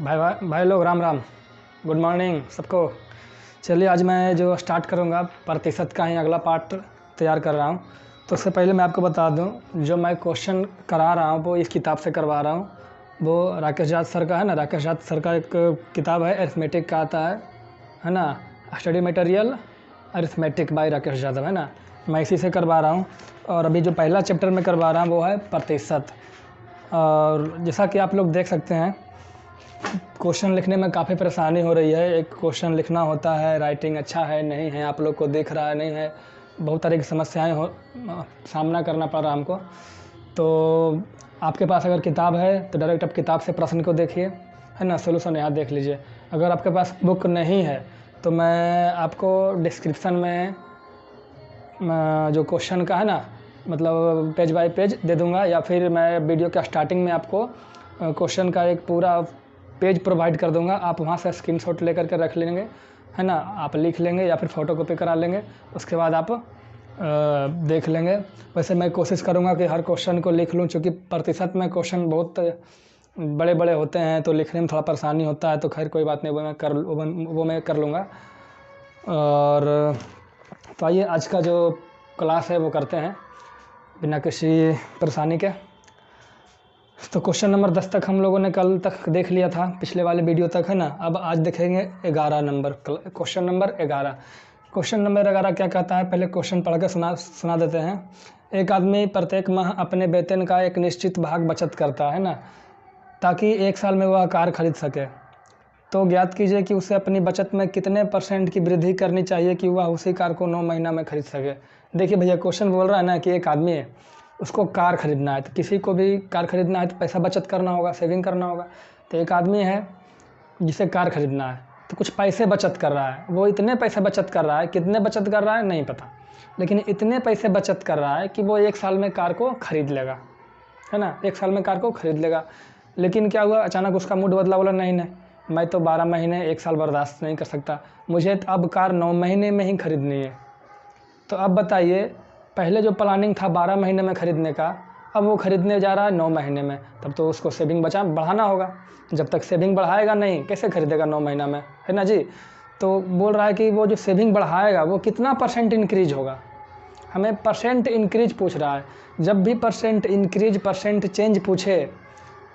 भाई लोग Ram Ram. Good morning सबको। चलिए आज मैं जो स्टार्ट करूँगा प्रतिशत का ही अगला पार्ट तैयार कर रहा हूँ। तो उससे पहले मैं आपको बता दूँ, जो मैं क्वेश्चन करा रहा हूँ वो इस किताब से करवा रहा हूँ। वो राकेश जाट सर का है ना, राकेश जाट सर का एक किताब है अरिथमेटिक का आता है ना, study material arithmetic by Rakesh Yadav, है ना। मैं इसी से करवा रहा हूँ। और अभी जो पहला चैप्टर में करवा रहा हूँ वो है प्रतिशत। और जैसा कि आप लोग देख सकते हैं, क्वेश्चन लिखने में काफ़ी परेशानी हो रही है। एक क्वेश्चन लिखना होता है, राइटिंग अच्छा है नहीं है, आप लोग को दिख रहा है नहीं है, बहुत तरह की समस्याएं सामना करना पड़ रहा हमको। तो आपके पास अगर किताब है तो डायरेक्ट आप किताब से प्रश्न को देखिए, है ना, सोल्यूशन यहाँ देख लीजिए। अगर आपके पास बुक नहीं है तो मैं आपको डिस्क्रिप्शन में जो क्वेश्चन का है ना, मतलब पेज बाय पेज दे दूँगा, या फिर मैं वीडियो के स्टार्टिंग में आपको क्वेश्चन का एक पूरा पेज प्रोवाइड कर दूंगा। आप वहाँ से स्क्रीनशॉट लेकर के रख लेंगे, है ना, आप लिख लेंगे या फिर फ़ोटोकॉपी करा लेंगे, उसके बाद आप देख लेंगे। वैसे मैं कोशिश करूँगा कि हर क्वेश्चन को लिख लूँ, क्योंकि प्रतिशत में क्वेश्चन बहुत बड़े बड़े होते हैं तो लिखने में थोड़ा परेशानी होता है। तो खैर कोई बात नहीं, वो मैं कर लूँगा। और तो आइए आज का जो क्लास है वो करते हैं बिना किसी परेशानी के। तो क्वेश्चन नंबर 10 तक हम लोगों ने कल तक देख लिया था, पिछले वाले वीडियो तक, है ना। अब आज देखेंगे 11 number, question number 11। Question number 11 क्या कहता है, पहले क्वेश्चन पढ़ के सुना देते हैं। एक आदमी प्रत्येक माह अपने वेतन का एक निश्चित भाग बचत करता है ना, ताकि एक साल में वह कार खरीद सके। तो ज्ञात कीजिए कि उसे अपनी बचत में कितने % की वृद्धि करनी चाहिए कि वह उसी कार को 9 महीना में खरीद सके। देखिए भैया, क्वेश्चन बोल रहा है ना कि एक आदमी है, उसको कार ख़रीदना है। तो किसी को भी कार ख़रीदना है तो पैसा बचत करना होगा, सेविंग करना होगा। तो एक आदमी है जिसे कार ख़रीदना है, तो कुछ पैसे बचत कर रहा है। वो इतने पैसे बचत कर रहा है, कितने बचत कर रहा है नहीं पता, लेकिन इतने पैसे बचत कर रहा है कि वो 1 साल में कार को ख़रीद लेगा, है ना, 1 साल में कार को ख़रीद लेगा। लेकिन क्या हुआ, अचानक उसका मूड बदला, बोला नहीं नहीं, मैं तो 12 महीने 1 साल बर्दाश्त नहीं कर सकता, मुझे अब कार 9 महीने में ही ख़रीदनी है। तो अब बताइए, पहले जो प्लानिंग था 12 महीने में ख़रीदने का, अब वो ख़रीदने जा रहा है 9 महीने में। तब तो उसको सेविंग बढ़ाना होगा। जब तक सेविंग बढ़ाएगा नहीं, कैसे ख़रीदेगा 9 महीना में, है ना जी। तो बोल रहा है कि वो जो सेविंग बढ़ाएगा वो कितना % इंक्रीज होगा। हमें % इंक्रीज पूछ रहा है। जब भी % इंक्रीज, % चेंज पूछे,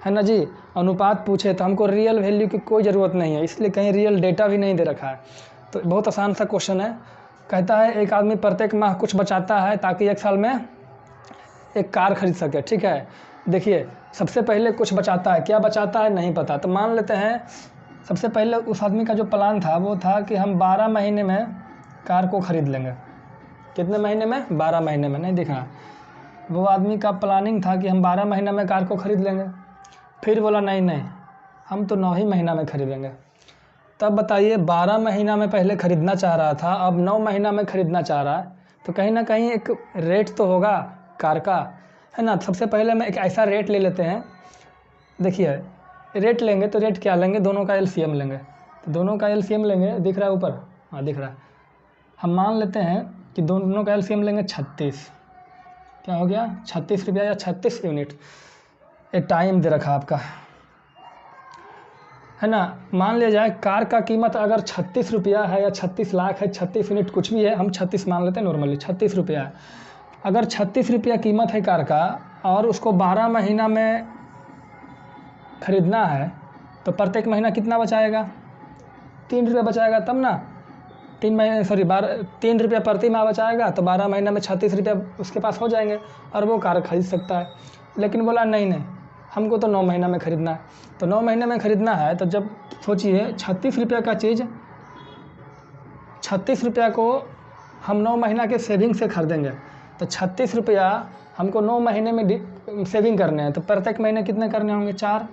है ना जी, अनुपात पूछे, तो हमको रियल वैल्यू की कोई ज़रूरत नहीं है, इसलिए कहीं रियल डेटा भी नहीं दे रखा है। तो बहुत आसान सा क्वेश्चन है। कहता है एक आदमी प्रत्येक माह कुछ बचाता है ताकि 1 साल में एक कार खरीद सके। ठीक है, देखिए सबसे पहले कुछ बचाता है, क्या बचाता है नहीं पता। तो मान लेते हैं सबसे पहले उस आदमी का जो प्लान था वो था कि हम 12 महीने में कार को ख़रीद लेंगे। कितने महीने में, 12 महीने में, नहीं दिखा। वो आदमी का प्लानिंग था कि हम 12 महीने में कार को ख़रीद लेंगे। फिर बोला नहीं नहीं, हम तो 9 ही महीना में ख़रीदेंगे। तब बताइए, 12 महीना में पहले ख़रीदना चाह रहा था, अब 9 महीना में ख़रीदना चाह रहा है, तो कहीं ना कहीं एक रेट तो होगा कार का, है ना। सबसे पहले मैं एक ऐसा रेट ले लेते हैं। देखिए रेट लेंगे तो रेट क्या लेंगे, दोनों का LCM लेंगे। तो दोनों का LCM लेंगे, दिख रहा है ऊपर, हाँ दिख रहा है। हम मान लेते हैं कि दोनों का LCM लेंगे 36। क्या हो गया, 36 रुपया या 36 यूनिट। एक टाइम दे रखा आपका, है ना। मान लिया जाए कार का कीमत अगर 36 रुपया है या 36 लाख है, 36 यूनिट कुछ भी है, हम 36 मान लेते हैं नॉर्मली, 36 रुपया है। अगर 36 रुपया कीमत है कार का और उसको 12 महीना में ख़रीदना है, तो प्रत्येक महीना कितना बचाएगा, 3 रुपया बचाएगा तब ना। 3 रुपया प्रति माह बचाएगा, तो 12 महीना में 36 रुपया उसके पास हो जाएंगे और वो कार खरीद सकता है। लेकिन बोला नहीं नहीं, हमको तो 9 महीना में ख़रीदना है। तो 9 महीने में ख़रीदना है तो जब सोचिए 36 रुपया का चीज़, 36 रुपया को हम 9 महीना के सेविंग से खरीदेंगे, तो 36 रुपया हमको 9 महीने में सेविंग करने हैं। तो प्रत्येक महीने कितने करने होंगे, 4,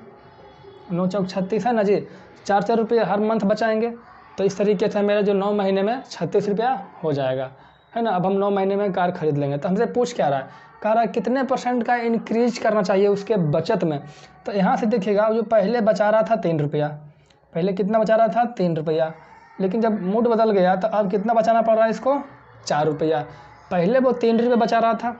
9 चौक 36, है ना जी। 4 रुपये हर मंथ बचाएंगे। तो इस तरीके से मेरा जो 9 महीने में 36 रुपया हो जाएगा, है ना। अब हम 9 महीने में कार खरीद लेंगे। तो हमसे पूछ क्या रहा है, कह रहा है कितने % का इंक्रीज करना चाहिए उसके बचत में। तो यहाँ से देखिएगा, जो पहले बचा रहा था 3 रुपया, पहले कितना बचा रहा था, 3 रुपया, लेकिन जब मूड बदल गया तो अब कितना बचाना पड़ रहा है इसको, 4 रुपया। पहले वो 3 रुपये बचा रहा था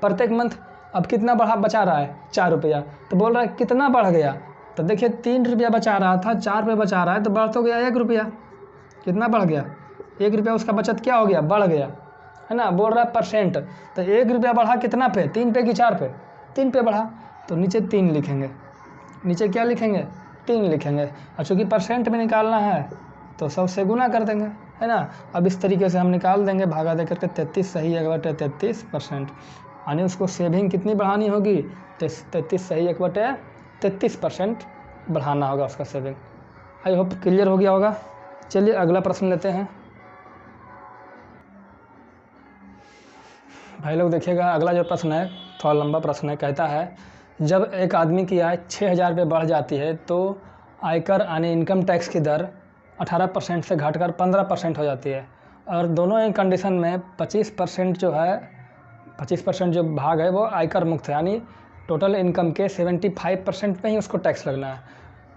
प्रत्येक मंथ, अब कितना बचा रहा है, 4 रुपया। तो बोल रहा है कितना बढ़ गया, तो देखिए 3 रुपया बचा रहा था, 4 रुपये बचा रहा है, तो बढ़ तो गया 1 रुपया। कितना बढ़ गया? 1 रुपया उसका बचत क्या हो गया? बढ़ गया, है ना। बोल रहा है परसेंट, तो 1 रुपया बढ़ा कितना पे? 3 पे कि 4 पे? 3 पे बढ़ा, तो नीचे 3 लिखेंगे। नीचे क्या लिखेंगे? 3 लिखेंगे। और चूँकि परसेंट में निकालना है तो 100 से गुना कर देंगे, है ना। अब इस तरीके से हम निकाल देंगे, भागा दे करके 33 सही 1/33%, यानी उसको सेविंग कितनी बढ़ानी होगी? 33 सही 1/33% बढ़ाना होगा उसका सेविंग। आई होप क्लियर हो गया होगा। चलिए अगला प्रश्न लेते हैं। भाई लोग देखिएगा, अगला जो प्रश्न है थोड़ा लंबा प्रश्न है। कहता है जब एक आदमी की आय 6,000 रुपये बढ़ जाती है तो आयकर यानी इनकम टैक्स की दर 18% से घटकर 15% हो जाती है, और दोनों ही कंडीशन में 25% जो है 25% जो भाग है वो आयकर मुक्त है, यानी टोटल इनकम के 75% में ही उसको टैक्स लगना है,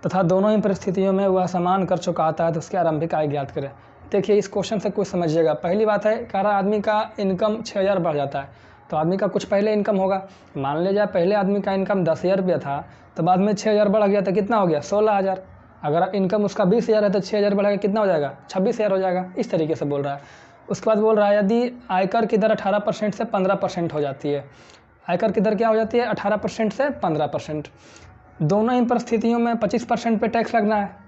तथा दोनों ही परिस्थितियों में वह समान कर चुकाता है तो उसकी आरंभिक आय ज्ञात करें। देखिए इस क्वेश्चन से कुछ समझिएगा। पहली बात है, कह रहा आदमी का इनकम 6,000 बढ़ जाता है, तो आदमी का कुछ पहले इनकम होगा। मान लीजिए पहले आदमी का इनकम 10,000 रुपया था, तो बाद में 6,000 बढ़ गया तो कितना हो गया? 16,000। अगर इनकम उसका 20,000 है तो 6,000 बढ़ेगा, कितना हो जाएगा? 26,000 हो जाएगा। इस तरीके से बोल रहा है। उसके बाद बोल रहा है यदि आयकर की दर 18% से 15% हो जाती है। आयकर की दर क्या हो जाती है? 18% से 15%। दोनों ही परिस्थितियों में 25% पे टैक्स लगना है।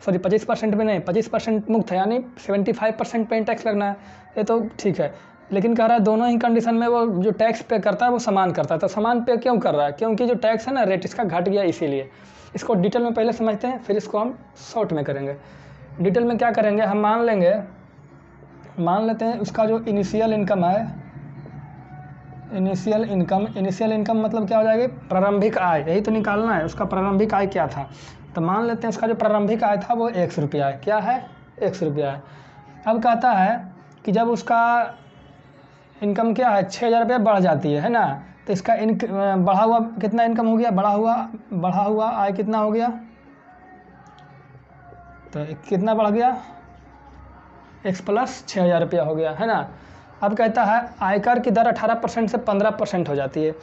सॉरी 25% पे नहीं, 25% मुक्त है, यानी 75% पे टैक्स लगना है। ये तो ठीक है, लेकिन कह रहा है दोनों ही कंडीशन में वो जो टैक्स पे करता है वो समान करता है। तो समान पे क्यों कर रहा है? क्योंकि जो टैक्स है ना रेट इसका घट गया, इसीलिए। इसको डिटेल में पहले समझते हैं, फिर इसको हम शॉर्ट में करेंगे। डिटेल में क्या करेंगे, हम मान लेते हैं उसका जो इनिशियल इनकम है, इनिशियल इनकम मतलब क्या हो जाएगी? प्रारंभिक आय। यही तो निकालना है, उसका प्रारंभिक आय क्या था। तो मान लेते हैं उसका जो प्रारंभिक आय था वो 100 रुपया है। क्या है? 100 रुपया है। अब कहता है कि जब उसका इनकम क्या है? 6,000 रुपये बढ़ जाती है ना, तो इसका बढ़ा हुआ कितना इनकम हो गया? बढ़ा हुआ आय कितना हो गया? तो कितना बढ़ गया? x + 6,000 रुपया हो गया, है ना। अब कहता है आयकर की दर 18% से 15% हो जाती है।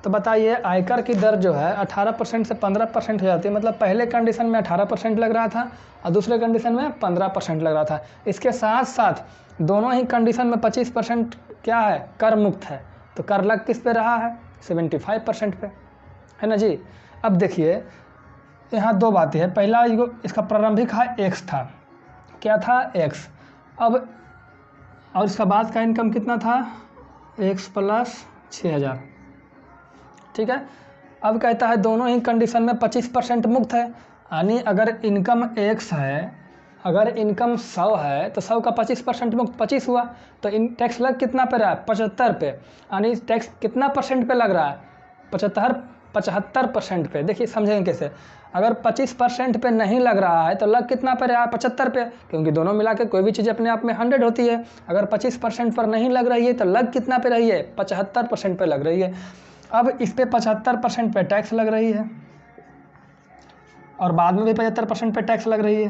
तो बताइए आयकर की दर जो है 18% से 15% हो जाती है, मतलब पहले कंडीशन में 18% लग रहा था और दूसरे कंडीशन में 15% लग रहा था। इसके साथ साथ दोनों ही कंडीशन में 25% क्या है? कर मुक्त है। तो कर लग किस पे रहा है? 75% पे, है ना जी। अब देखिए यहाँ दो बातें हैं। पहला इसका प्रारंभिक आय x था। क्या था? x। अब और इसका बाद का इनकम कितना था? x + 6,000। ठीक है। अब कहता है दोनों ही कंडीशन में 25% मुक्त है, यानी अगर इनकम x है, अगर इनकम 100 है तो 100 का 25% मुक्त 25 हुआ, तो इन टैक्स लग कितना पे रहा है? 75 पे। यानी टैक्स कितना परसेंट पे लग रहा है? 75% पे। देखिए समझेंगे कैसे। अगर 25% पे नहीं लग रहा है तो लग कितना पे रहा है? 75 पे, क्योंकि दोनों मिला के कोई भी चीज़ अपने आप में 100 होती है। अगर 25% पर नहीं लग रही है तो लग कितना पे रही है? 75% पे लग रही है। अब इस पे 75% पे टैक्स लग रही है और बाद में भी 75% पे टैक्स लग रही है।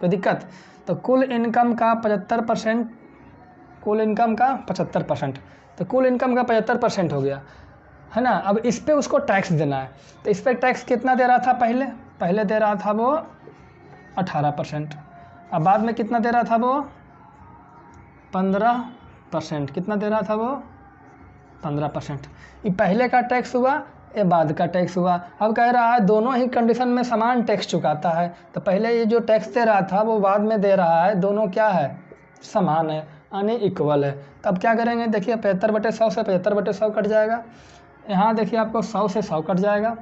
कोई दिक्कत? तो कुल इनकम का 75%, कुल इनकम का 75%, तो कुल इनकम का 75% हो गया, है ना। अब इस पे उसको टैक्स देना है, तो इस पे टैक्स कितना दे रहा था? पहले दे रहा था वो 18%। अब बाद में कितना दे रहा था वो? 15%। कितना दे रहा था वो? 15%। ये पहले का टैक्स हुआ, ये बाद का टैक्स हुआ। अब कह रहा है दोनों ही कंडीशन में समान टैक्स चुकाता है, तो पहले ये जो टैक्स दे रहा था वो बाद में दे रहा है, दोनों क्या है? समान है, यानी इक्वल है। तब क्या करेंगे? देखिए 75/100 से 75/100 कट जाएगा। यहाँ देखिए आपको 100 से 100 कट जाएगा,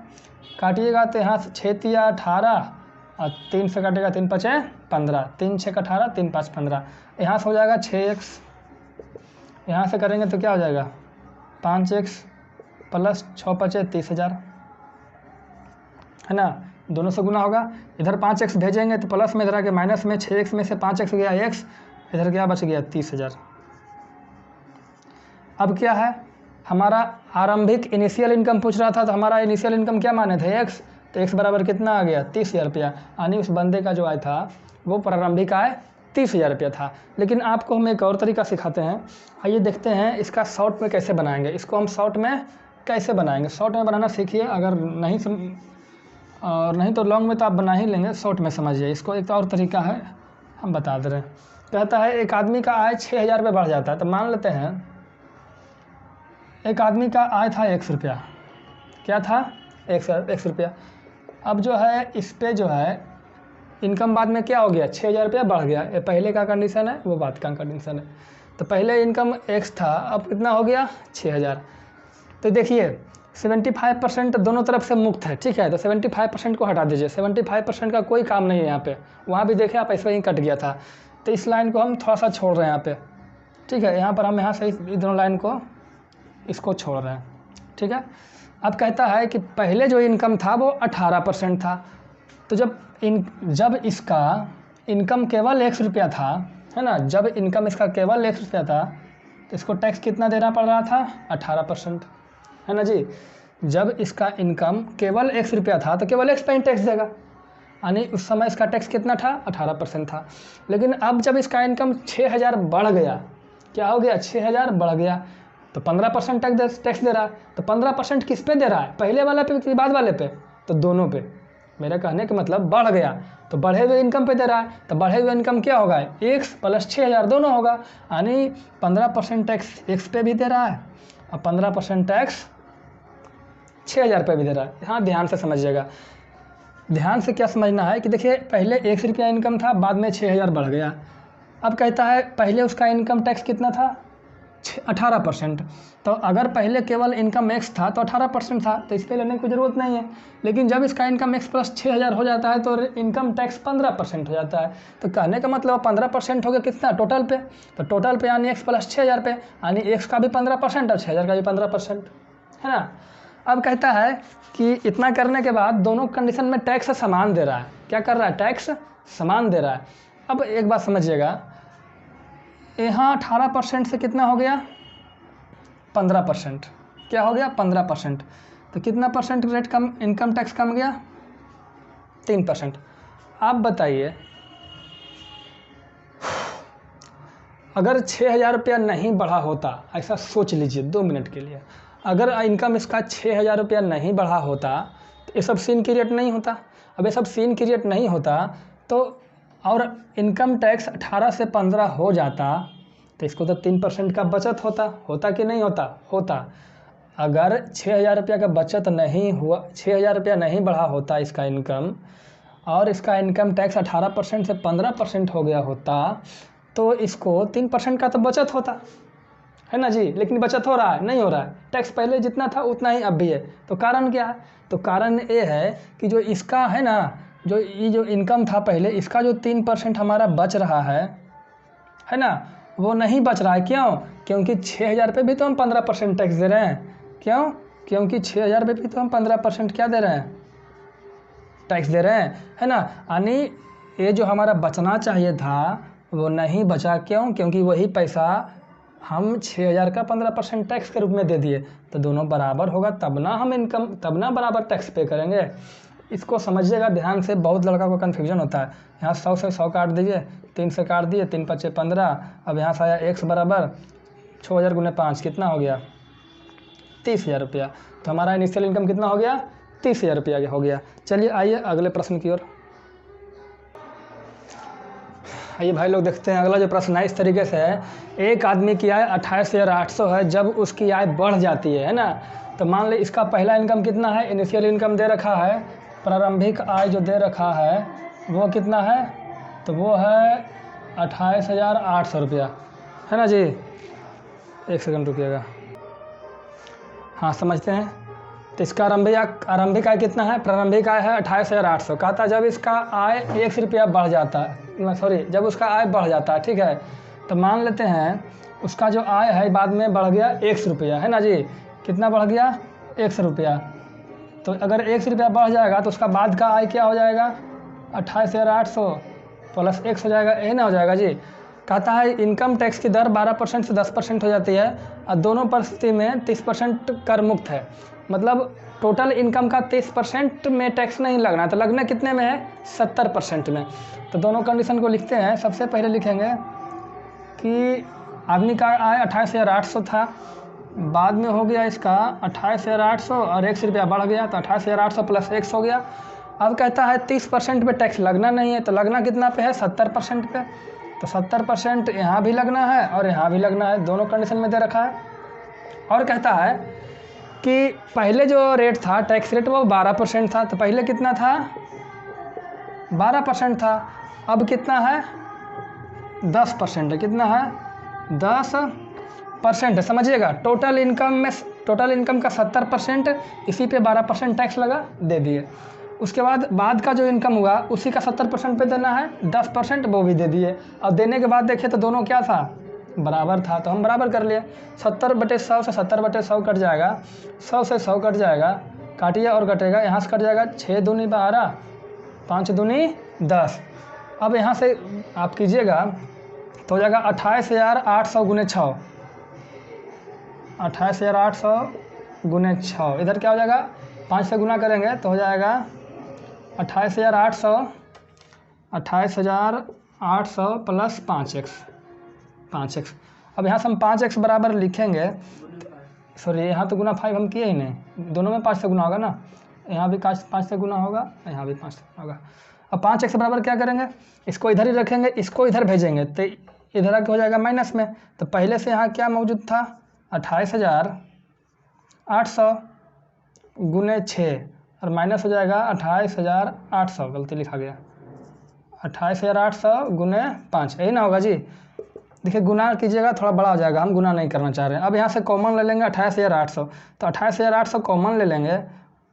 काटिएगा तो यहाँ से 6 तिया 18 और 3 से कटेगा 3 × 5 = 15, 3 × 6 = 18, 3 × 5 = 15। यहाँ से हो जाएगा 6x, यहाँ से करेंगे तो क्या हो जाएगा? 5x + 6 × 5 = 30,000, है ना। दोनों से गुना होगा, इधर 5x भेजेंगे तो प्लस में, इधर आके माइनस में, 6x में से 5x गया x, इधर क्या बच गया? 30,000। अब क्या है? हमारा आरंभिक इनिशियल इनकम पूछ रहा था, तो हमारा इनिशियल इनकम क्या माने थे? x। तो x बराबर कितना आ गया? 30,000 रुपया, यानी उस बंदे का जो आय था वो प्रारंभिक आय 30,000 रुपया था। लेकिन आपको हम एक और तरीका सिखाते हैं। आइए देखते हैं इसका शॉर्ट में कैसे बनाएंगे। इसको हम शॉर्ट में कैसे बनाएंगे? शॉर्ट में बनाना सीखिए। अगर नहीं और नहीं तो लॉन्ग में तो आप बना ही लेंगे, शॉर्ट में समझिए इसको। एक और तरीका है, हम बता दे रहे हैं। कहता है एक आदमी का आय 6,000 रुपये बढ़ जाता है। तो मान लेते हैं एक आदमी का आय था 100 रुपया। क्या था? 100 रुपया। अब जो है इस पे जो है इनकम बाद में क्या हो गया, 6,000 रुपया बढ़ गया। ये पहले का कंडीशन है, वो बात का कंडीशन है। तो पहले इनकम x था, अब कितना हो गया 6,000। तो देखिए 75% दोनों तरफ से मुक्त है, ठीक है। तो 75% को हटा दीजिए, 75% का कोई काम नहीं है यहाँ पे। वहाँ भी देखे आप, ऐसे ही कट गया था। तो इस लाइन को हम थोड़ा सा छोड़ रहे हैं यहाँ पे, ठीक है। यहाँ पर हम यहाँ से इस दोनों लाइन को इसको छोड़ रहे हैं, ठीक है। अब कहता है कि पहले जो इनकम था वो 18% था। तो जब इसका इनकम केवल 100 रुपया था, है ना, जब इनकम इसका केवल 100 रुपया था तो इसको टैक्स कितना देना पड़ रहा था, 18%, है ना जी। जब इसका इनकम केवल 100 रुपया था तो केवल 1 पे टैक्स देगा, यानी उस समय इसका टैक्स कितना था, 18% था। लेकिन अब जब इसका इनकम 6,000 बढ़ गया, क्या हो गया, 6,000 बढ़ गया, तो 15% टैक्स दे रहा है। तो 15% किस पे दे रहा है, पहले वाले पे कि बाद वाले पे? तो दोनों पे। मेरा कहने का मतलब बढ़ गया तो बढ़े हुए इनकम पे दे रहा है। तो बढ़े हुए इनकम क्या होगा, x प्लस 6,000 दोनों होगा, यानी 15% टैक्स x पे भी दे रहा है और 15% टैक्स 6,000 पे भी दे रहा है। हाँ, ध्यान से समझिएगा। ध्यान से क्या समझना है कि देखिए पहले 100 रुपया इनकम था, बाद में 6,000 बढ़ गया। अब कहता है पहले उसका इनकम टैक्स कितना था, 18%। तो अगर पहले केवल इनकम x था तो 18% था, तो इस पर लेने की ज़रूरत नहीं है। लेकिन जब इसका इनकम x प्लस 6,000 हो जाता है तो इनकम टैक्स 15% हो जाता है। तो कहने का मतलब 15% हो गया कितना, टोटल पे। तो टोटल पे यानी x प्लस 6,000 पे, यानी x का भी 15% और 6,000 का भी 15%, है ना। अब कहता है कि इतना करने के बाद दोनों कंडीशन में टैक्स समान दे रहा है। क्या कर रहा है, टैक्स समान दे रहा है। अब एक बात समझिएगा, यहाँ 18% से कितना हो गया, 15%। क्या हो गया, 15%। तो कितना परसेंट रेट कम, इनकम टैक्स कम गया, 3%। आप बताइए अगर 6,000 रुपया नहीं बढ़ा होता, ऐसा सोच लीजिए 2 मिनट के लिए, अगर इनकम इसका 6,000 रुपया नहीं बढ़ा होता तो ये सब सीन क्रिएट नहीं होता। अब ये सब सीन क्रिएट नहीं होता तो, और इनकम टैक्स 18 से 15 हो जाता तो इसको तो 3% का बचत होता कि नहीं होता। अगर 6,000 रुपया का बचत नहीं हुआ, 6,000 रुपया नहीं बढ़ा होता इसका इनकम, और इसका इनकम टैक्स 18% से 15% हो गया होता तो इसको 3% का तो बचत होता, है ना जी। लेकिन बचत हो रहा है, नहीं हो रहा है। टैक्स पहले जितना था उतना ही अब भी है। तो कारण क्या है, तो कारण ये है कि जो इसका है ना, जो इनकम था पहले, इसका जो 3% हमारा बच रहा है ना, वो नहीं बच रहा है। क्यों? क्योंकि 6,000 पे भी तो हम 15% टैक्स दे रहे हैं। क्यों? क्योंकि 6,000 पे भी तो हम 15% क्या दे रहे हैं, टैक्स दे रहे हैं, है ना। यानी ये जो हमारा बचना चाहिए था वो नहीं बचा। क्यों? क्योंकि वही पैसा हम 6,000 का 15% टैक्स के रूप में दे दिए। तो दोनों बराबर होगा तब ना बराबर टैक्स पे करेंगे। इसको समझिएगा ध्यान से, बहुत लड़का को कन्फ्यूजन होता है। यहाँ 100 से 100 काट दीजिए, 3 से काट दिए, 3 × 5 = 15। अब यहाँ से आया x बराबर 6,000 × 5 कितना हो गया, 30,000 रुपया। तो हमारा इनिशियल इनकम कितना हो गया, 30,000 रुपया हो गया। चलिए आइए अगले प्रश्न की ओर। आइए भाई लोग देखते हैं अगला जो प्रश्न है, इस तरीके से है। एक आदमी की आय 28,800 है, जब उसकी आय बढ़ जाती है ना। तो मान ले इसका पहला इनकम कितना है, इनिशियल इनकम दे रखा है, प्रारंभिक आय जो दे रखा है वो कितना है, तो वो है 28,800 रुपया, है ना जी। 1 सेकंड रुकिएगा, हाँ समझते हैं। तो इसका आरंभिक आय कितना है, प्रारंभिक आय है 28,800। कहा था जब इसका आय 1 रुपया बढ़ जाता है, जब उसका आय बढ़ जाता है, ठीक है। तो मान लेते हैं उसका जो आय है बाद में बढ़ गया 100 रुपया, है ना जी। कितना बढ़ गया, 100 रुपया। तो अगर 100 रुपया बढ़ जाएगा तो उसका बाद का आय क्या हो जाएगा, 28,800 प्लस 1 हो जाएगा, यही ना हो जाएगा जी। कहता है इनकम टैक्स की दर 12% से 10% हो जाती है और दोनों परिस्थिति में 30% कर मुक्त है। मतलब टोटल इनकम का 30% में टैक्स नहीं लगना, तो लगना कितने में है, 70% में। तो दोनों कंडीशन को लिखते हैं। सबसे पहले लिखेंगे कि आदमी का आय 28,800 था, बाद में हो गया इसका 28,800 और 1 रुपया बढ़ गया तो 28,800 प्लस 1 हो गया। अब कहता है 30% पे टैक्स लगना नहीं है, तो लगना कितना पे है 70% पे, तो 70% यहाँ भी लगना है और यहाँ भी लगना है, दोनों कंडीशन में दे रखा है। और कहता है कि पहले जो रेट था टैक्स रेट वो 12% था, तो पहले कितना था 12% था, अब कितना है 10% है, कितना है 10% है। समझिएगा, टोटल इनकम का 70%, इसी पे 12% टैक्स लगा, दे दिए। उसके बाद का जो इनकम हुआ उसी का 70% पे देना है, 10% वो भी दे दिए। अब देने के बाद देखे तो दोनों क्या था बराबर था, तो हम बराबर कर लिए। 70/100 से 70/100 कट जाएगा, 100 से 100 कट जाएगा, काटिए और कटेगा, यहाँ से कट जाएगा 6 दूनी 12, 5 दूनी 10। अब यहाँ से आप कीजिएगा तो हो जाएगा 28,800 गुने 6, 28,800 गुने 6। इधर क्या हो जाएगा 5 से गुना करेंगे तो हो जाएगा 28,800 प्लस 5x। अब यहाँ से हम 5x बराबर लिखेंगे, सॉरी यहाँ तो गुना 5 हम किए ही नहीं, दोनों में 5 से गुना होगा ना, यहाँ भी 5 से गुना होगा, यहाँ भी 5 से गुना होगा। अब 5x बराबर क्या करेंगे, इसको इधर ही रखेंगे, इसको इधर भेजेंगे तो इधर आके हो जाएगा माइनस में। तो पहले से यहाँ क्या मौजूद था 28,800 गुने 6 और माइनस हो जाएगा 28,800, गलती लिखा गया, 28,800 गुने 5, यही ना होगा जी। देखिए गुना कीजिएगा थोड़ा बड़ा हो जाएगा, हम गुना नहीं करना चाह रहे हैं। अब यहाँ से कॉमन ले लेंगे 28,800, तो 28,800 कॉमन ले लेंगे।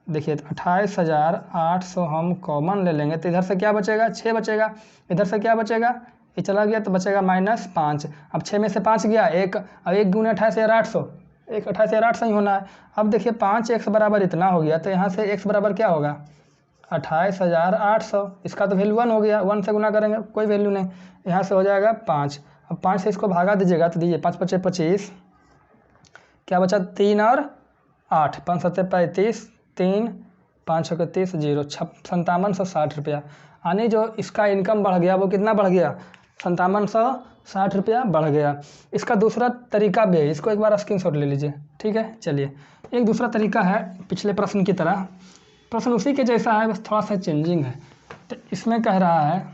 देखिए 28,800 हम कॉमन ले लेंगे तो इधर से क्या बचेगा 6 बचेगा, इधर से क्या बचेगा ये चला गया तो बचेगा -5। अब 6 में से 5 गया, एक, अब 1 गुने 28,800, 28,800 ही होना है। अब देखिए 5x बराबर इतना हो गया, तो यहाँ से x बराबर क्या होगा 28,800, इसका तो वैल्यू 1 हो गया, 1 से गुना करेंगे कोई वैल्यू नहीं, यहाँ से हो जाएगा 5। अब 5 से इसको भागा दीजिएगा तो दीजिए 5 × 5 = 25, क्या बचा 3 और 8, 5 × 7 = 35, 3 5 × 30 0, 5760 रुपया। यानी जो इसका इनकम बढ़ गया वो कितना बढ़ गया 5760 रुपया बढ़ गया। इसका दूसरा तरीका भी है, इसको एक बार स्क्रीनशॉट ले लीजिए, ठीक है। चलिए एक दूसरा तरीका है पिछले प्रश्न की तरह, प्रश्न उसी के जैसा है बस थोड़ा सा चेंजिंग है। तो इसमें कह रहा है,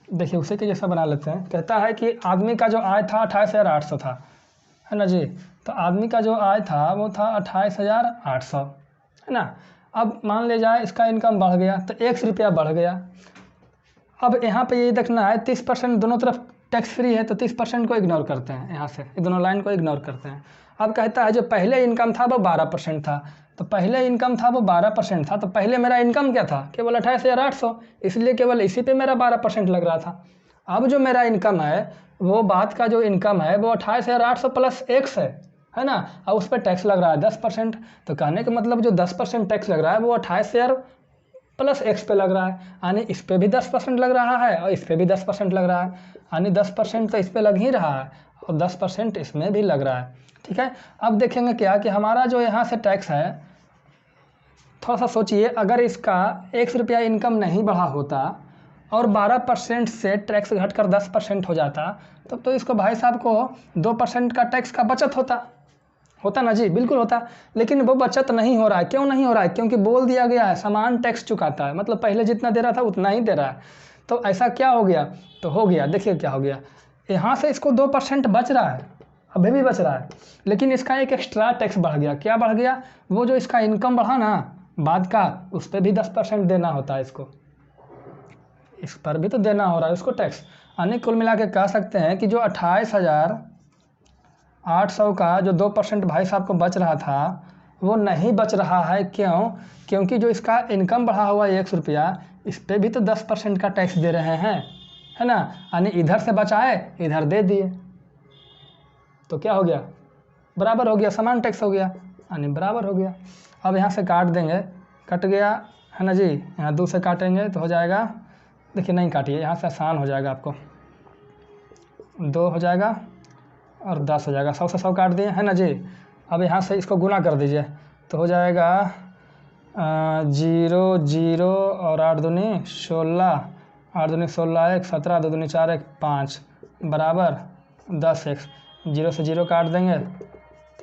देखिए उसी के जैसा बना लेते हैं। कहता है कि आदमी का जो आय था 28,800 था, है ना जी। तो आदमी का जो आय था वो था 28,800, है ना। अब मान ले जाए इसका इनकम बढ़ गया तो 1 रुपया बढ़ गया। अब यहाँ पे ये देखना है 30% दोनों तरफ टैक्स फ्री है, तो 30% को इग्नोर करते हैं, यहाँ से ये दोनों लाइन को इग्नोर करते हैं। अब कहता है जो पहले इनकम था वो 12% था, तो पहले इनकम था वो 12% था, तो पहले मेरा इनकम क्या था केवल 28,800, इसलिए केवल इसी पे मेरा 12% लग रहा था। अब जो मेरा इनकम है वो बाद का जो इनकम है वो 28,800 प्लस x है ना, और उस पर टैक्स लग रहा है 10%। तो कहने का मतलब जो 10% टैक्स लग रहा है वो 28,000 प्लस x पे लग रहा है, यानी इस पे भी 10% लग रहा है और इस पे भी 10% लग रहा है, यानी 10% तो इस पे लग ही रहा है और 10% इसमें भी लग रहा है, ठीक है। अब देखेंगे क्या कि हमारा जो यहाँ से टैक्स है, थोड़ा सा सोचिए, अगर इसका 1 रुपया इनकम नहीं बढ़ा होता और 12% से टैक्स घटकर 10% हो जाता, तब तो इसको भाई साहब को 2% का टैक्स का बचत होता ना जी, बिल्कुल होता। लेकिन वो बचत नहीं हो रहा है, क्यों नहीं हो रहा है, क्योंकि बोल दिया गया है समान टैक्स चुकाता है, मतलब पहले जितना दे रहा था उतना ही दे रहा है। तो ऐसा क्या हो गया, तो हो गया, देखिए क्या हो गया, यहाँ से इसको 2% बच रहा है, अभी भी बच रहा है, लेकिन इसका एक एक्स्ट्रा टैक्स बढ़ गया। क्या बढ़ गया, वो जो इसका इनकम बढ़ा ना बाद का, उस पर भी 10% देना होता है इसको, इस पर भी तो देना हो रहा है उसको टैक्स। यानी कुल मिला के कह सकते हैं कि जो 28,800 का जो 2% भाई साहब को बच रहा था वो नहीं बच रहा है। क्यों, क्योंकि जो इसका इनकम बढ़ा हुआ है 1 रुपया, इस पर भी तो 10% का टैक्स दे रहे हैं, है ना। यानी इधर से बचाए इधर दे दिए, तो क्या हो गया बराबर हो गया, समान टैक्स हो गया, यानी बराबर हो गया। अब यहाँ से काट देंगे, कट गया है ना जी, यहाँ 2 से काटेंगे तो हो जाएगा, देखिए नहीं काटिए, यहाँ से आसान हो जाएगा, आपको 2 हो जाएगा और 10 हो जाएगा, 100 से 100 काट दिए, है ना जी। अब यहाँ से इसको गुना कर दीजिए तो हो जाएगा 0 0 और 8 दूनी 16, 8 दूनी 16 1, 17 2 दूनी 4 1 5 बराबर 10x। 0 से 0 काट देंगे,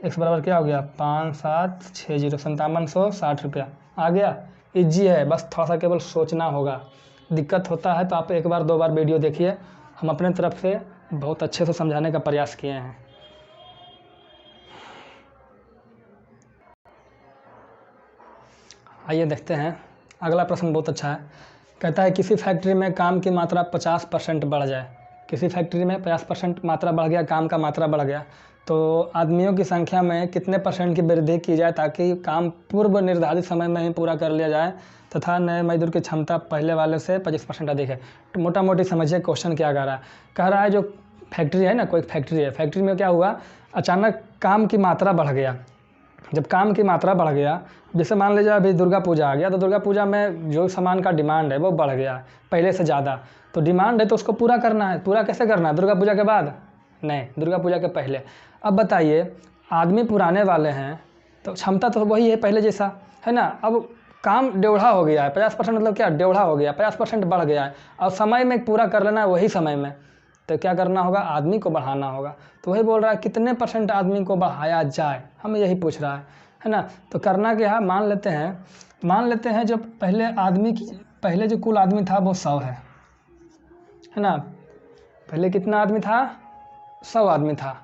x बराबर क्या हो गया 5 7 6 0, 5760 रुपया आ गया। ईजी है, बस थोड़ा सा केवल सोचना होगा। दिक्कत होता है तो आप एक बार 2 बार वीडियो देखिए, हम अपने तरफ से बहुत अच्छे से समझाने का प्रयास किए हैं। आइए देखते हैं, अगला प्रश्न बहुत अच्छा है। कहता है किसी फैक्ट्री में काम की मात्रा 50% बढ़ जाए। किसी फैक्ट्री में 50% मात्रा बढ़ गया, काम का मात्रा बढ़ गया, तो आदमियों की संख्या में कितने % की वृद्धि की जाए ताकि काम पूर्व निर्धारित समय में ही पूरा कर लिया जाए तथा नए मजदूर की क्षमता पहले वाले से 25% अधिक है। तो मोटा मोटी समझिए क्वेश्चन क्या कह रहा है। कह रहा है जो फैक्ट्री है ना, कोई फैक्ट्री है, फैक्ट्री में क्या हुआ, अचानक काम की मात्रा बढ़ गया। जब काम की मात्रा बढ़ गया, जैसे मान लीजिए अभी दुर्गा पूजा आ गया, तो दुर्गा पूजा में जो सामान का डिमांड है वो बढ़ गया पहले से ज़्यादा। तो डिमांड है तो उसको पूरा करना है। पूरा कैसे करना है, दुर्गा पूजा के बाद नहीं, दुर्गा पूजा के पहले। अब बताइए, आदमी पुराने वाले हैं तो क्षमता तो वही है पहले जैसा, है ना। अब काम डेढ़ा हो गया है, 50% मतलब क्या, डेढ़ा हो गया, 50% बढ़ गया है। और समय में पूरा कर लेना है वही समय में, तो क्या करना होगा, आदमी को बढ़ाना होगा। तो वही बोल रहा है कितने % आदमी को बढ़ाया जाए, हमें यही पूछ रहा है ना। तो करना क्या है, मान लेते हैं जो पहले जो कुल आदमी था वो 100 है ना। पहले कितना आदमी था, 100 आदमी था।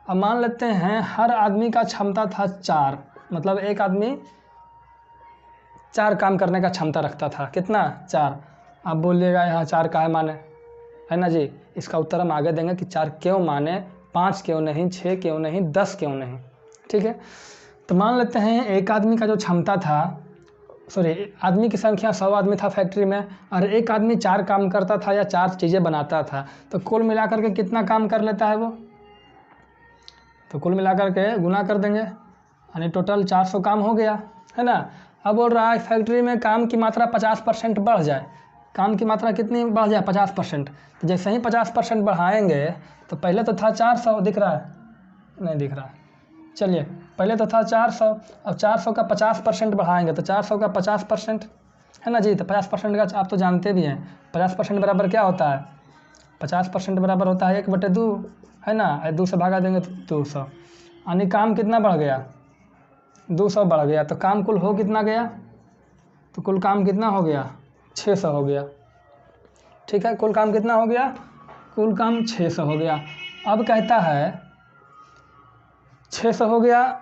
अब मान लेते हैं हर आदमी का क्षमता था 4, मतलब एक आदमी 4 काम करने का क्षमता रखता था। कितना, 4। आप बोलिएगा यहाँ 4 काहे माने, है ना जी। इसका उत्तर हम आगे देंगे कि 4 क्यों माने, 5 क्यों नहीं, 6 क्यों नहीं, 10 क्यों नहीं, ठीक है। तो मान लेते हैं एक आदमी का जो क्षमता था, आदमी की संख्या 100 आदमी था फैक्ट्री में, और एक आदमी 4 काम करता था या 4 चीज़ें बनाता था। तो कुल मिलाकर के कितना काम कर लेता है वो, तो कुल मिलाकर के गुना कर देंगे, यानी टोटल 400 काम हो गया, है ना। अब बोल रहा है फैक्ट्री में काम की मात्रा 50% बढ़ जाए। काम की मात्रा कितनी बढ़ जाए, 50%। तो जैसे ही 50% बढ़ाएंगे, तो पहले तो था 400, दिख रहा है, नहीं दिख रहा है, चलिए, पहले तो था 400, अब 400 का 50% बढ़ाएंगे तो 400 का 50%, है ना जी। तो 50% का आप तो जानते भी हैं, 50% बराबर क्या होता है, 50% बराबर होता है 1/2, है ना। 2 से भागा देंगे तो 200, यानी काम कितना बढ़ गया, 200 बढ़ गया। तो काम कुल हो कितना गया, तो कुल काम कितना हो गया, 600 हो गया, ठीक है। कुल काम कितना हो गया, कुल काम 600 हो गया। अब कहता है 600 हो गया,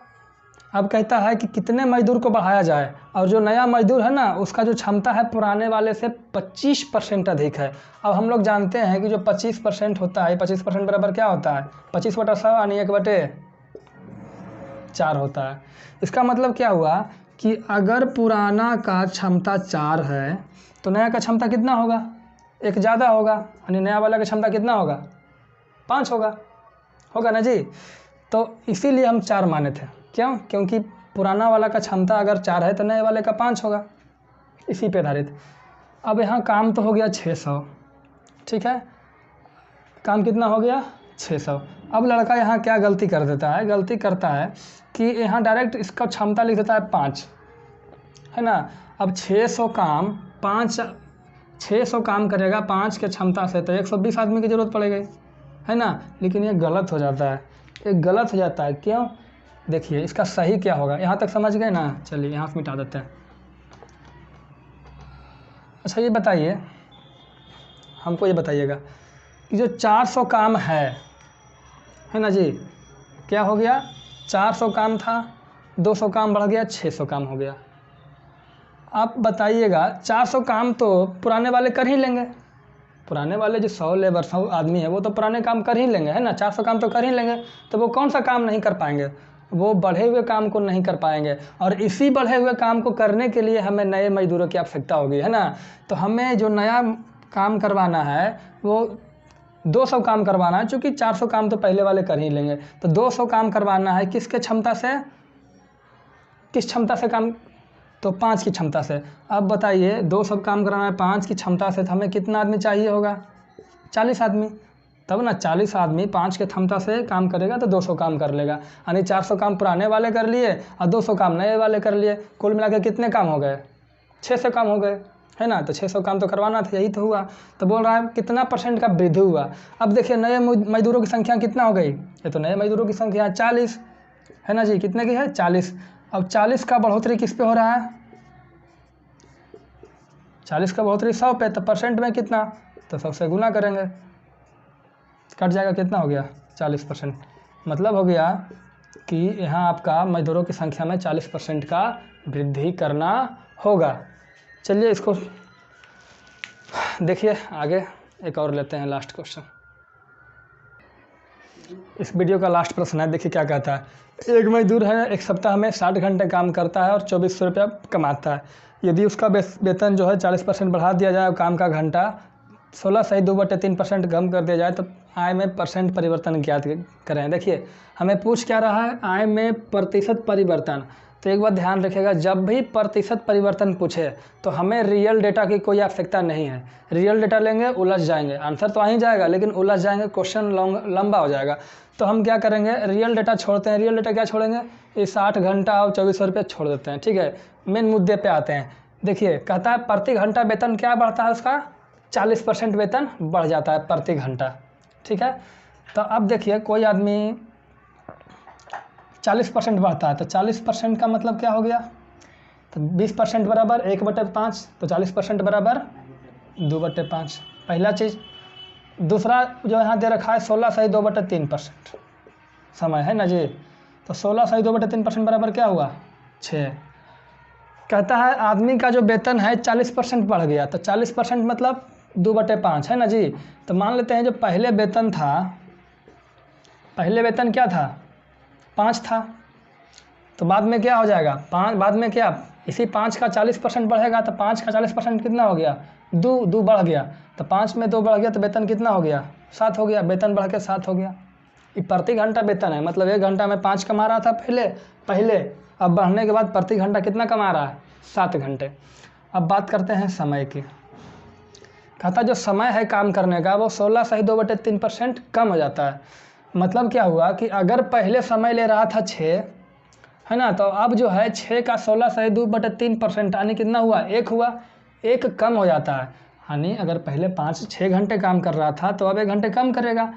अब कहता है कि कितने मजदूर को बढ़ाया जाए, और जो नया मजदूर है ना उसका जो क्षमता है पुराने वाले से 25% अधिक है। अब हम लोग जानते हैं कि जो 25% होता है, 25% बराबर क्या होता है, 25/100 यानी 1/4 होता है। इसका मतलब क्या हुआ कि अगर पुराना का क्षमता 4 है तो नया का क्षमता कितना होगा, 1 ज़्यादा होगा, यानी नया वाला का क्षमता कितना होगा, 5 होगा ना जी। तो इसीलिए हम 4 माने थे, क्यों, क्योंकि पुराना वाला का क्षमता अगर 4 है तो नए वाले का 5 होगा, इसी पे आधारित। अब यहाँ काम तो हो गया 600, ठीक है, काम कितना हो गया, 600। अब लड़का यहाँ क्या गलती कर देता है, गलती करता है कि यहाँ डायरेक्ट इसका क्षमता लिख देता है 5, है ना। अब 600 काम करेगा 5 के क्षमता से, तो 120 आदमी की ज़रूरत पड़ेगी, है ना। लेकिन ये गलत हो जाता है, गलत हो जाता है, क्यों, देखिए इसका सही क्या होगा, यहाँ तक समझ गए ना। चलिए यहाँ से मिटा देते हैं। अच्छा ये बताइए, हमको ये बताइएगा कि जो 400 काम है ना जी, क्या हो गया, 400 काम था, 200 काम बढ़ गया, 600 काम हो गया। आप बताइएगा 400 काम तो पुराने वाले कर ही लेंगे, पुराने वाले जो 100 लेबर 100 आदमी है वो तो पुराने काम कर ही लेंगे, है ना। 400 काम तो कर ही लेंगे, तो वो कौन सा काम नहीं कर पाएंगे, वो बढ़े हुए काम को नहीं कर पाएंगे। और इसी बढ़े हुए काम को करने के लिए हमें नए मजदूरों की आवश्यकता होगी, है ना। तो हमें जो नया काम करवाना है वो 200 काम करवाना है, चूँकि 400 काम तो पहले वाले कर ही लेंगे। तो 200 काम करवाना है किसके क्षमता से, किस क्षमता से काम, तो 5 की क्षमता से। अब बताइए 200 काम कराना है 5 की क्षमता से, तो हमें कितना आदमी चाहिए होगा, 40 आदमी, तब ना 40 आदमी 5 के क्षमता से काम करेगा तो 200 काम कर लेगा, यानी 400 काम पुराने वाले कर लिए और 200 काम नए वाले कर लिए। कुल मिलाकर कितने काम हो गए, 600 काम हो गए, है ना। तो 600 काम तो करवाना था, यही तो हुआ। तो बोल रहा है कितना % का वृद्धि हुआ। अब देखिए नए मजदूरों की संख्या कितना हो गई, ये तो नए मजदूरों की संख्या 40, है ना जी, कितने की है, 40। अब 40 का बढ़ोतरी किस पे हो रहा है, 40 का बढ़ोतरी 100 पे, तो परसेंट में कितना, तो 100 से गुना करेंगे, कट जाएगा, कितना हो गया 40%। मतलब हो गया कि यहाँ आपका मजदूरों की संख्या में 40% का वृद्धि करना होगा। चलिए इसको देखिए आगे, एक और लेते हैं लास्ट क्वेश्चन। इस वीडियो का लास्ट प्रश्न है, देखिए क्या कहता है। एक मजदूर है, एक सप्ताह में 60 घंटे काम करता है और 2400 रुपया कमाता है। यदि उसका वेतन जो है 40% बढ़ा दिया जाए और काम का घंटा 16/2/3% कम कर दिया जाए तो आय में परसेंट परिवर्तन ज्ञात करें। देखिए हमें पूछ क्या रहा है, आय में प्रतिशत परिवर्तन। तो एक बात ध्यान रखिएगा, जब भी प्रतिशत परिवर्तन पूछे तो हमें रियल डेटा की कोई आवश्यकता नहीं है। रियल डेटा लेंगे उलझ जाएंगे, आंसर तो आ ही जाएगा लेकिन उलझ जाएंगे, क्वेश्चन लंबा हो जाएगा। तो हम क्या करेंगे, रियल डेटा छोड़ते हैं। रियल डेटा क्या छोड़ेंगे, ये 60 घंटा और 2400 रुपये छोड़ देते हैं। ठीक है, मेन मुद्दे पे आते हैं। देखिए कहता है प्रति घंटा वेतन क्या बढ़ता है, उसका 40% वेतन बढ़ जाता है प्रति घंटा। ठीक है, तो अब देखिए कोई आदमी 40% बढ़ता है तो 40% का मतलब क्या हो गया, तो 20% बराबर 1/5, तो 40% बराबर 2/5, पहला चीज़। दूसरा जो यहाँ दे रखा है 16/2/3% समय है ना जी, तो 16/2/3% बराबर क्या हुआ 6। कहता है आदमी का जो वेतन है 40% बढ़ गया, तो 40% मतलब 2/5 है ना जी। तो मान लेते हैं जो पहले वेतन था, पहले वेतन क्या था 5 था, तो बाद में क्या हो जाएगा 5, बाद में क्या, इसी 5 का 40% बढ़ेगा, तो 5 का 40% कितना हो गया 2 बढ़ गया, तो 5 में 2 बढ़ गया तो वेतन कितना हो गया 7 हो गया, वेतन बढ़ के 7 हो गया। ये प्रति घंटा वेतन है, मतलब 1 घंटा में 5 कमा रहा था पहले, अब बढ़ने के बाद प्रति घंटा कितना कमा रहा है 7 घंटे। अब बात करते हैं समय की। कहता जो समय है काम करने का वो 16/2/3% कम हो जाता है। मतलब क्या हुआ कि अगर पहले समय ले रहा था 6 है ना, तो अब जो है 6 का 16/2/3% यानी कितना हुआ 1 हुआ, 1 कम हो जाता है। यानी अगर पहले 5-6 घंटे काम कर रहा था तो अब 1 घंटे कम करेगा,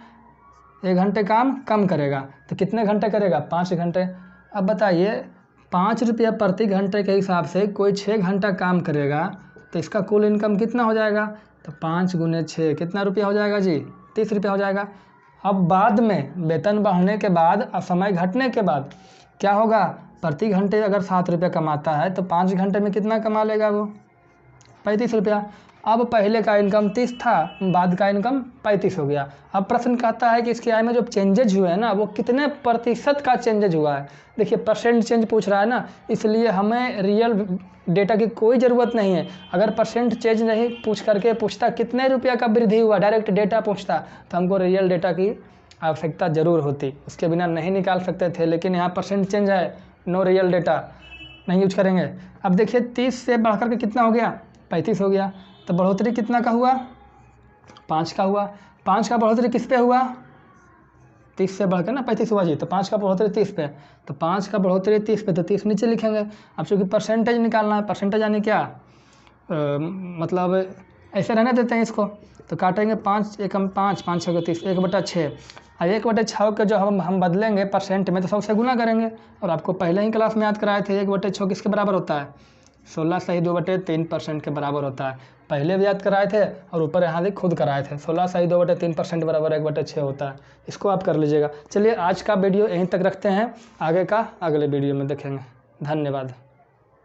1 घंटे काम कम करेगा, तो कितने घंटे करेगा 5 घंटे। अब बताइए 5 रुपया प्रति घंटे के हिसाब से कोई 6 घंटा काम करेगा तो इसका कुल इनकम कितना हो जाएगा, तो 5 × 6 कितना रुपया हो जाएगा जी 30 रुपया हो जाएगा। अब बाद में वेतन बढ़ने के बाद और समय घटने के बाद क्या होगा, प्रति घंटे अगर 7 रुपया कमाता है तो 5 घंटे में कितना कमा लेगा वो 35 रुपया। अब पहले का इनकम 30 था, बाद का इनकम 35 हो गया। अब प्रश्न कहता है कि इसकी आय में जो चेंजेज हुए हैं ना वो कितने प्रतिशत का चेंजेज हुआ है। देखिए परसेंट चेंज पूछ रहा है ना, इसलिए हमें रियल डेटा की कोई ज़रूरत नहीं है। अगर परसेंट चेंज नहीं पूछता कितने रुपया का वृद्धि हुआ, डायरेक्ट डेटा पूछता तो हमको रियल डेटा की आवश्यकता ज़रूर होती, उसके बिना नहीं निकाल सकते थे। लेकिन यहाँ परसेंट चेंज है, नो रियल डेटा, नहीं यूज करेंगे। अब देखिए 30 से बढ़ करके कितना हो गया 35 हो गया, तो बढ़ोतरी कितना का हुआ 5 का हुआ। 5 का बढ़ोतरी किस पे हुआ 30 से बढ़कर ना 35 हुआ जी, तो 5 का बढ़ोतरी 30 पे, तो 5 का बढ़ोतरी 30 पे, तो 30 नीचे लिखेंगे। अब चूँकि परसेंटेज निकालना है, परसेंटेज यानी क्या मतलब ऐसे रहने देते हैं इसको, तो काटेंगे 5 एकम 5, 5 6 30, 1/6। अब 1/6 के जो हम बदलेंगे परसेंट में तो 100 से गुना करेंगे। और आपको पहले ही क्लास में याद कराए थे 1/6 किसके बराबर होता है 16/2/3% के बराबर होता है। पहले भी याद कराए थे और ऊपर यहाँ भी खुद कराए थे, 16/2/3% बराबर 1/6 होता है। इसको आप कर लीजिएगा। चलिए आज का वीडियो यहीं तक रखते हैं, आगे का अगले वीडियो में देखेंगे। धन्यवाद।